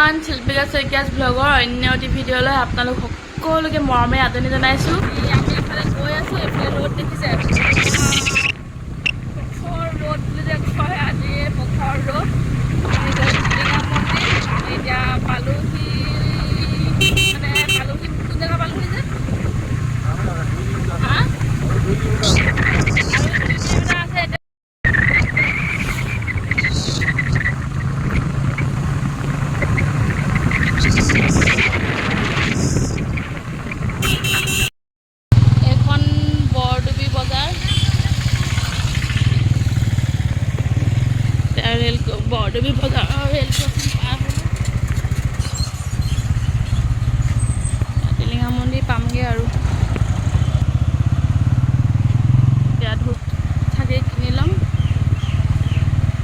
Everyone, Silpika শইকীয়াছ ব্লগৰ অন্য এটি ভিডিঅ'লৈ আপোনালোক সকলোকে মৰমে আদৰণি জনাইছোঁ। আমি এফালে গৈ আছোঁ, এইফালে ৰ'দ দেখিছে, পথৰ ৰ'দ বুলি যে কয়, আজি পথৰ ৰ'দ। আমি গৈ টিলিঙা মন্দিৰ এতিয়া পালোহি, মানে পালোহি কোন জেগা পালোহি যে বৰদবী বজাৰৰ ৰেল ক্ৰছিং পাৰ হ'লোঁ, টিলিঙা মন্দিৰ পামগৈ আৰু এতিয়া ধূপ চাকি কিনি ল'ম,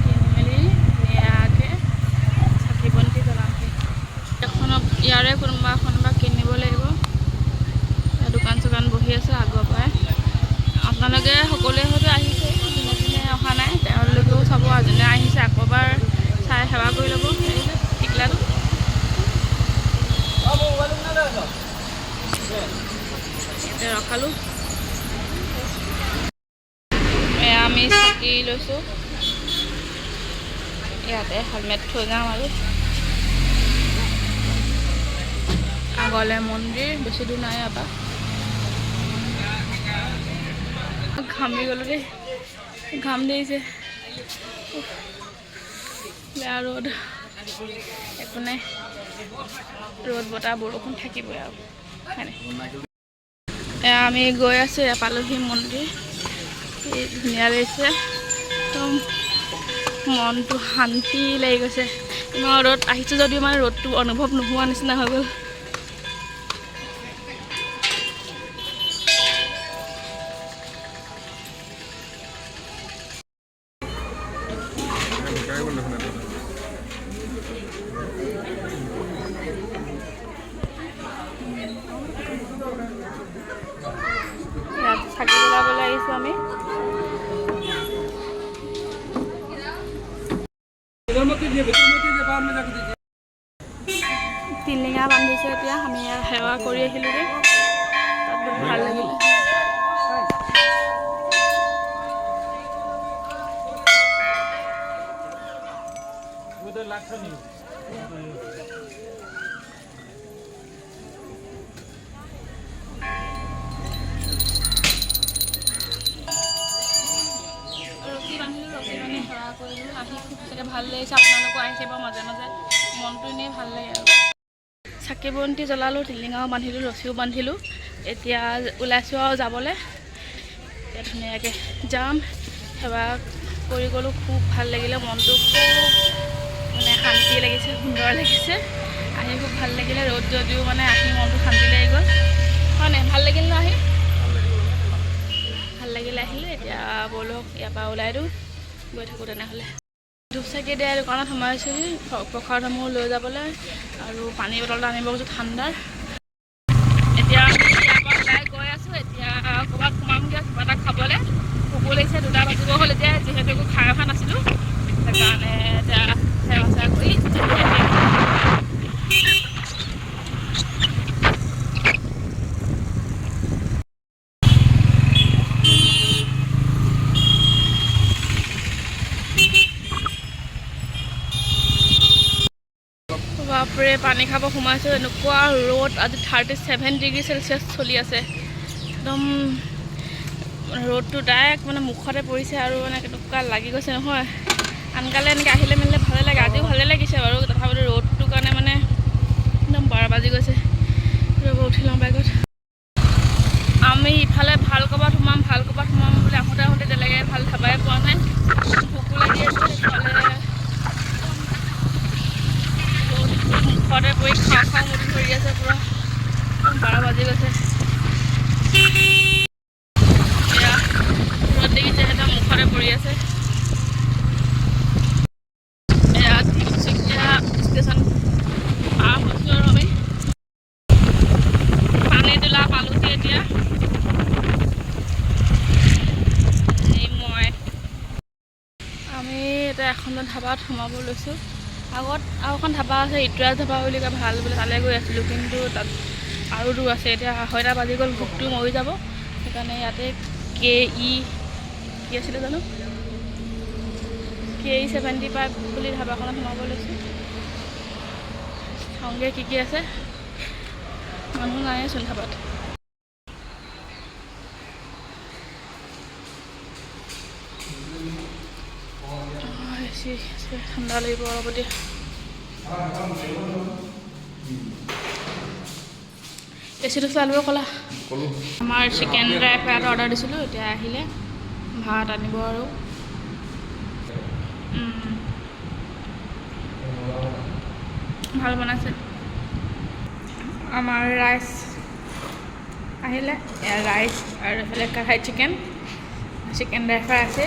কিনি মেলি ধুনীয়াকৈ চাকি বন্তি জ্বলামগৈ। এখনত ইয়াৰে কোনোবা কিনিব লাগিব। দোকান চোকান বহি আছে আগৰ পৰাই। আপোনালোকে সকলোৱে হয়তো আহিছে, যোনে যোনে অহা নাই তেওঁলোকেও চাব, যোনে আহিছে আকৌবাৰ চাই সেৱা কৰি ল'ব। টিকলাটো ইয়াতে ৰখালোঁ। এয়া আমি চাকি লৈছোঁ, ইয়াতে হেলমেট থৈ যাম আৰু আগলৈ মন্দিৰ বেছি দূৰ নাই ইয়াৰ পৰা। ঘামি গ'লোঁ দেই, ঘাম দিছে, বেয়া ৰ'দ, একো নাই, ৰ'দ বতাহ বৰষুণ থাকিবই আৰু হয়নে। এয়া আমি গৈ আছোঁ, এয়া পালোহি মন্দিৰ, ধুনীয়া লাগিছে, একদম মনটো শান্তি লাগি গৈছে। ইমান ৰ'দ আহিছে যদিও মানে ৰ'দটো অনুভৱ নোহোৱা নিচিনা হৈ গ'ল। চাকি জ্বলাবলৈ আহিছোঁ আমি। টিলিঙা বান্ধিছে, এতিয়া আমি সেৱা কৰি আহিলোঁগৈ, তাত বহুত ভাল লাগিলে। আহি খুব চাগে ভাল লাগিছে, আপোনালোকো আহিছে বাৰু মাজে মাজে, মনটো এনেই ভাল লাগে আৰু। চাকি বন্তি জ্বলালোঁ, টিলিঙাও বান্ধিলোঁ, ৰছীও বান্ধিলোঁ, এতিয়া ওলাইছোঁ আৰু যাবলৈ। এতিয়া ধুনীয়াকৈ যাম, সেৱা কৰি গ'লোঁ, খুব ভাল লাগিলে, মনটো খুব মানে শান্তি লাগিছে, সুন্দৰ লাগিছে, আহি খুব ভাল লাগিলে। ৰ'দ যদিও মানে আহি মনটো শান্তি লাগি গ'ল, হয় নাই? ভাল লাগিল ন আহি? ভাল লাগিলে আহিলে। এতিয়া ব'লক ইয়াৰ পৰা ওলাই দিওঁ, গৈ থাকোঁ তেনেহ'লে। ধূপ চাকি দিয়া দোকানত সোমাইছোঁহি, প্ৰসাদসমূহ লৈ যাবলৈ, আৰু পানী বটলটো আনিব গৈছোঁ ঠাণ্ডাৰ। এতিয়া আমি ইয়াৰ পৰা ওলাই গৈ আছোঁ, এতিয়া ক'ৰবাত সোমামগৈ কিবা এটা খাবলৈ। ভোকো লাগিছে, 2টা বাজিব হ'ল এতিয়া, যিহেতু একো খাই অহা নাছিলোঁ, সেইকাৰণে এতিয়া সেৱা চেৱা কৰি বাপৰে পানী খাব সোমাইছোঁ। এনেকুৱা ৰ'দ, আজি 37 ডিগ্ৰী চেলচিয়াছ চলি আছে, একদম ৰ'দটো ডাইৰেক্ট মানে মুখতে পৰিছে আৰু মানে কেনেকুৱা লাগি গৈছে নহয়। আনকালে এনেকৈ আহিলে মেলিলে ভালে লাগে, আজিও ভালে লাগিছে বাৰু, তথাপিতো ৰ'দটোৰ কাৰণে মানে একদম 12 বাজি গৈছে। ৰ'ব উঠি লওঁ বাইকত। আমি ইফালে ভাল ক'ৰবাত সোমাম বুলি আহোঁতে তেনেকৈ ভাল ধাবাই পোৱা নাই, ভোকো লাগি আছে। সিফালে মুখতে পৰি খাওঁ মুঠি ধৰি আছে, পূৰা 12 বাজি গৈছে। এয়া ৰ'দ দেখিছে, সিহঁতৰ মুখতে পৰি আছে। এয়া তিনিচুকীয়া ষ্টেচন পাৰ হৈছোঁ আৰু আমি, পানীতোলা পালোহি এতিয়া। আমি এতিয়া এখন ধাবাত সোমাব লৈছোঁ, আগত আৰু এখন ধাবা আছে, ইটোৰাজ ধাবা বুলি কয়, ভাল বোলে, তালৈ গৈ আছিলোঁ। কিন্তু তাত আৰু দূৰ আছে, এতিয়া 6টা বাজি গ'ল, ভোকটো মৰি যাব। সেইকাৰণে ইয়াতে কি আছিলে জানো, KE75 বুলি ধাবাখনত সোমাব লৈছোঁ। সংগে কি আছে, মানুহ নাইচোন ধাবাত। ঠাণ্ডা লাগিব অলপ এতিয়া। এচিটো চালিব ক'লা। আমাৰ চিকেন ড্ৰাই ফ্ৰাই এটা অৰ্ডাৰ দিছিলোঁ, এতিয়া আহিলে ভাত আনিব আৰু। ভাল বনাইছে। আমাৰ ৰাইচ আহিলে, ৰাইচ আৰু এইফালে কাঢ়াই চিকেন ড্ৰাই ফ্ৰাই আছে।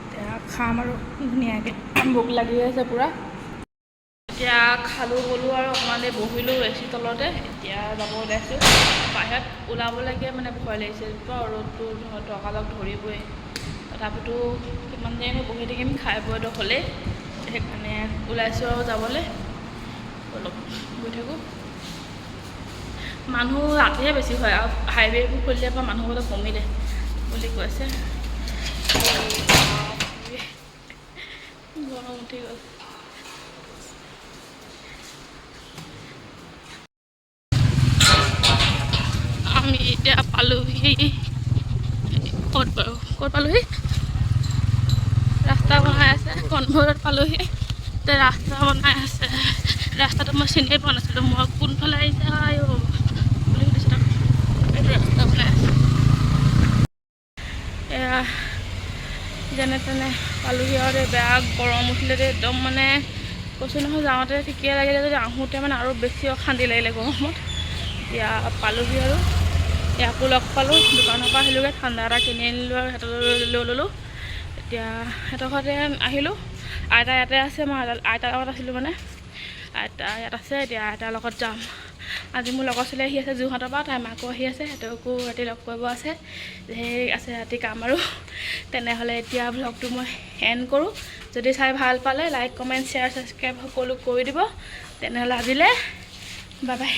এতিয়া খাম আৰু ধুনীয়াকৈ, ভোক লাগি আছে পূৰা। এতিয়া খালোঁ গ'লোঁ আৰু অকণমান দেৰি বহিলোঁ এচি তলতে। এতিয়া যাব ওলাইছোঁ বাহিৰত, ওলাবলৈকে মানে ভয় লাগিছে, ৰ'দটো তকালক ধৰিবই। তথাপিতো কিমান দেৰিনো বহি থাকিম, খাই বৈতো হ'লেই। সেইকাৰণে ওলাইছোঁ আৰু যাবলৈ, অলপ গৈ থাকোঁ। মানুহ ৰাতিহে বেছি হয়, আৰু হাইৱেবোৰ খুলিলে পৰা মানুহ অলপ কমিলে বুলি কৈছে। গৰম উঠি গ'ল। আমি এতিয়া পালোহি, ক'ত পালোহি, ৰাস্তা বনাই আছে, কনভয়ত পালোহি। এতিয়া ৰাস্তা বনাই আছে, ৰাস্তাটো মই চিনিয়ে পোৱা নাছিলোঁ। মই কোনফালে আহিছে বুলি সুধিছোঁ, এইটো ৰাস্তা বনাই আছে। এয়া যেনে তেনে পালোহি আৰু বেয়া গৰম উঠিলে দেই, একদম মানে কৈছোঁ নহয়, যাওঁতে ঠিকেই লাগিলে যদি আহোঁতে মানে আৰু বেছি অশান্তি লাগিলে গৰমত। এতিয়া পালোহি আৰু ইয়াকো লগ পালোঁ, দোকানৰ পৰা আহিলোঁগৈ, ঠাণ্ডা এটা কিনি আনিলোঁ আৰু সিহঁতলৈ লৈ ল'লোঁ। এতিয়া সিহঁতৰ ঘৰতে আহিলোঁ, আইতা ইয়াতে আছে, মই আইতাৰ লগত আছিলোঁ মানে, আইতা ইয়াত আছে। এতিয়া আইতাৰ লগত যাম। আজি মোৰ লগৰ ছোৱালী আহি আছে যোৰহাটৰ পৰা, তাই মাকো আহি আছে, সিহঁতকো ৰাতি লগ কৰিব আছে, ধেৰ আছে ৰাতি কাম আৰু। তেনেহ'লে এতিয়া ভ্লগটো মই এণ্ড কৰোঁ। যদি চাই ভাল পালে লাইক, কমেণ্ট, শ্বেয়াৰ, ছাবস্ক্ৰাইব সকলো কৰি দিব। তেনেহ'লে আজিলৈ বাই বাই।